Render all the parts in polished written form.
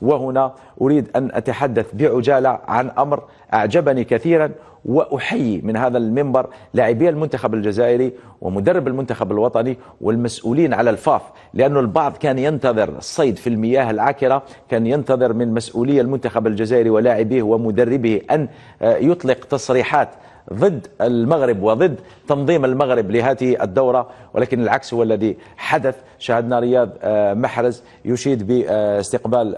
وهنا أريد أن أتحدث بعجالة عن أمر أعجبني كثيرا، وأحيي من هذا المنبر لاعبي المنتخب الجزائري ومدرب المنتخب الوطني والمسؤولين على الفاف، لأن البعض كان ينتظر الصيد في المياه العكرة، كان ينتظر من مسؤولي المنتخب الجزائري ولاعبيه ومدربه أن يطلق تصريحات ضد المغرب وضد تنظيم المغرب لهذه الدورة، ولكن العكس هو الذي حدث. شاهدنا رياض محرز يشيد باستقبال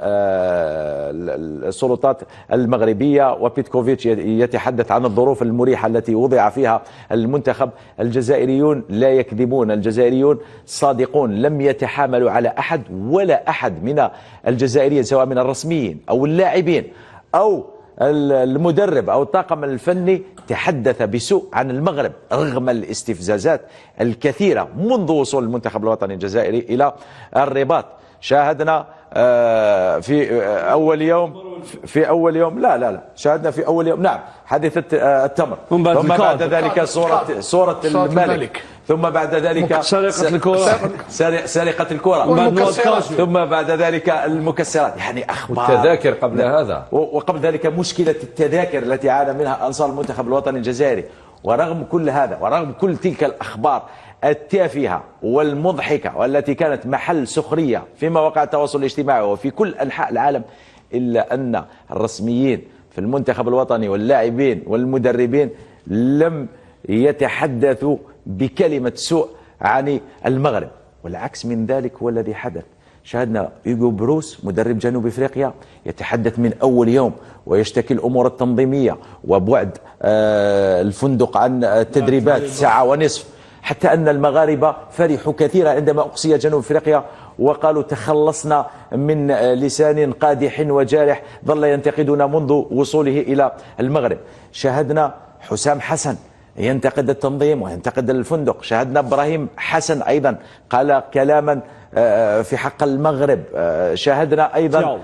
السلطات المغربية، وبيتكوفيتش يتحدث عن الظروف المريحة التي وضع فيها المنتخب. الجزائريون لا يكذبون، الجزائريون صادقون، لم يتحاملوا على أحد ولا أحد من الجزائريين، سواء من الرسميين أو اللاعبين أو المدرب أو الطاقم الفني، تحدث بسوء عن المغرب رغم الاستفزازات الكثيرة منذ وصول المنتخب الوطني الجزائري إلى الرباط. شاهدنا في أول يوم لا شاهدنا في أول يوم نعم حادثة التمر، ثم بعد ذلك صورة الملك، ثم بعد ذلك سرقة الكرة، ثم بعد ذلك المكسرات، يعني أخبار التذاكر قبل هذا، وقبل ذلك مشكلة التذاكر التي عانى منها أنصار المنتخب الوطني الجزائري. ورغم كل هذا ورغم كل تلك الأخبار التافهة والمضحكة والتي كانت محل سخرية في مواقع التواصل الاجتماعي وفي كل أنحاء العالم، إلا أن الرسميين في المنتخب الوطني واللاعبين والمدربين لم يتحدثوا بكلمة سوء عن المغرب، والعكس من ذلك هو الذي حدث. شاهدنا هيغو بروس مدرب جنوب افريقيا يتحدث من اول يوم ويشتكي الامور التنظيميه وبعد الفندق عن التدريبات ساعه ونصف، حتى ان المغاربه فرحوا كثيرا عندما اقصي جنوب افريقيا وقالوا تخلصنا من لسان قادح وجارح ظل ينتقدنا منذ وصوله الى المغرب. شاهدنا حسام حسن ينتقد التنظيم وينتقد الفندق. شاهدنا إبراهيم حسن أيضا قال كلاما في حق المغرب. شاهدنا أيضا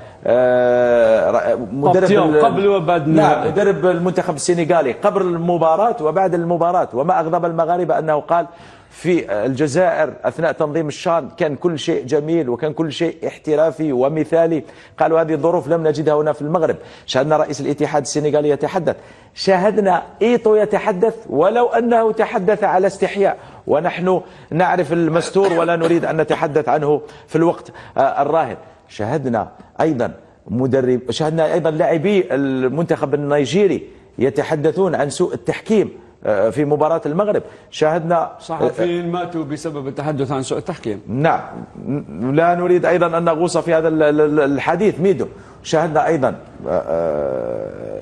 مدرب المنتخب السنغالي قبل المباراة وبعد المباراة، وما أغضب المغاربة أنه قال في الجزائر أثناء تنظيم الشان كان كل شيء جميل وكان كل شيء احترافي ومثالي، قالوا هذه الظروف لم نجدها هنا في المغرب. شاهدنا رئيس الاتحاد السنغالي يتحدث، شاهدنا إيطو يتحدث ولو أنه تحدث على استحياء، ونحن نعرف المستور ولا نريد أن نتحدث عنه في الوقت الراهن. شاهدنا أيضا لاعبي المنتخب النيجيري يتحدثون عن سوء التحكيم في مباراة المغرب. شاهدنا صحفيين ماتوا بسبب التحدث عن سوء التحكيم. نعم، لا نريد أيضا أن نغوص في هذا الحديث. ميدو. شاهدنا أيضا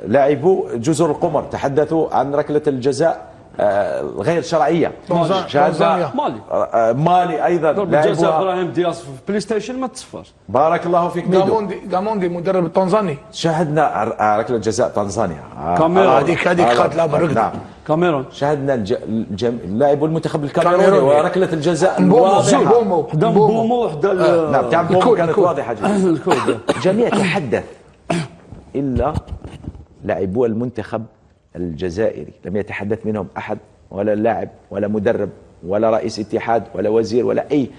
لاعبو جزر القمر تحدثوا عن ركلة الجزاء غير شرعية. شاهدنا مالي أيضا الجزاء إبراهيم دياس في بلاي ستيشن ما تصفرش. بارك الله فيك ميدو. جاموندي مدرب التنزاني شاهدنا ركلة جزاء تنزانيا. هذيك قاتلة بركض. نعم. كاميرون. شاهدنا لاعب المنتخب الكاميروني وركلة الجزاء واضحة. بومو نعم تاع بومو كانت واضحة جدا. الجميع تحدث إلا لاعبو المنتخب الجزائري، لم يتحدث منهم أحد، ولا لاعب ولا مدرب ولا رئيس اتحاد ولا وزير ولا أي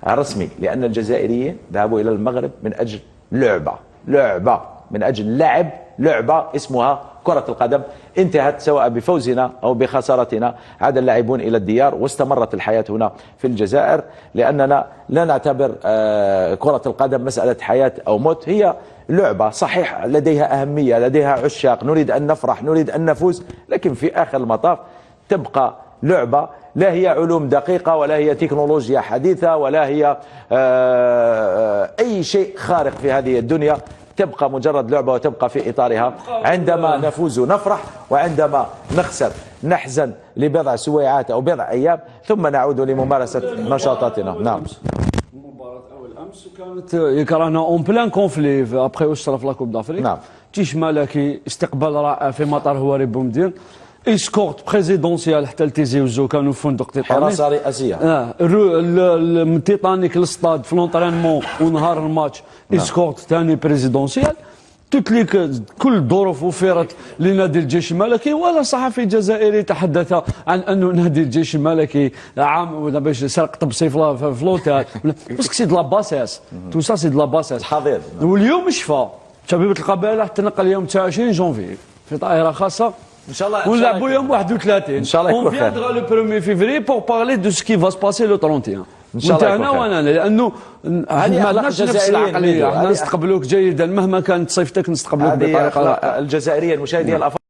رسمي، لأن الجزائريين ذهبوا إلى المغرب من أجل لعبة من أجل لعبة اسمها كرة القدم، انتهت سواء بفوزنا أو بخسارتنا. عاد اللاعبون إلى الديار واستمرت الحياة هنا في الجزائر، لأننا لا نعتبر كرة القدم مسألة حياة أو موت، هي لعبة صحيح لديها أهمية، لديها عشاق، نريد أن نفرح، نريد أن نفوز، لكن في آخر المطاف تبقى لعبة، لا هي علوم دقيقة ولا هي تكنولوجيا حديثة ولا هي أي شيء خارق في هذه الدنيا، تبقى مجرد لعبة وتبقى في إطارها. عندما نفوز نفرح، وعندما نخسر نحزن لبضع سويعات أو بضع أيام، ثم نعود لممارسة نشاطاتنا. نعم. مباراة أول أمس كانت يكرهنا اون بلان كونفلي ابخي اشرف لا كوب دافريك. نعم. تيش ملكي استقبال رائع في مطار هواري بومدين، اسكورت بريزيدونسيال حتى لتيزي وزو كانوا في فندق تيتانيك، حراسة رئاسية. من تيتانيك للستاد في لونطرينمون ونهار الماتش اسكورت ثاني بريزيدونسيال. كل الظروف وفرت لنادي الجيش الملكي، ولا صحفي جزائري تحدث عن انه نادي الجيش الملكي عام ولا باش سرق طبسي في لوتيل، باسكو سي دو لا باسيس، تو سا سي دو لا باسيس. حاضر. واليوم شفا شبيبه القبائل راح تنقل يوم 29 جونفي في طائره خاصه ان شاء الله. ونلعبوا يوم 31 ان شاء الله يكون خير. On viendra le 1er février pour parler de ce qui va se passer le 31. ان شاء الله وانت يكون انا وانا لانه هذه ما أخلاق عندناش نفس الجزائريين العقليه، ميدو. احنا نستقبلوك جيدا مهما كانت صيفتك، نستقبلوك هذه بطريقه أخلاق الجزائريه المشاهدين الافاضل.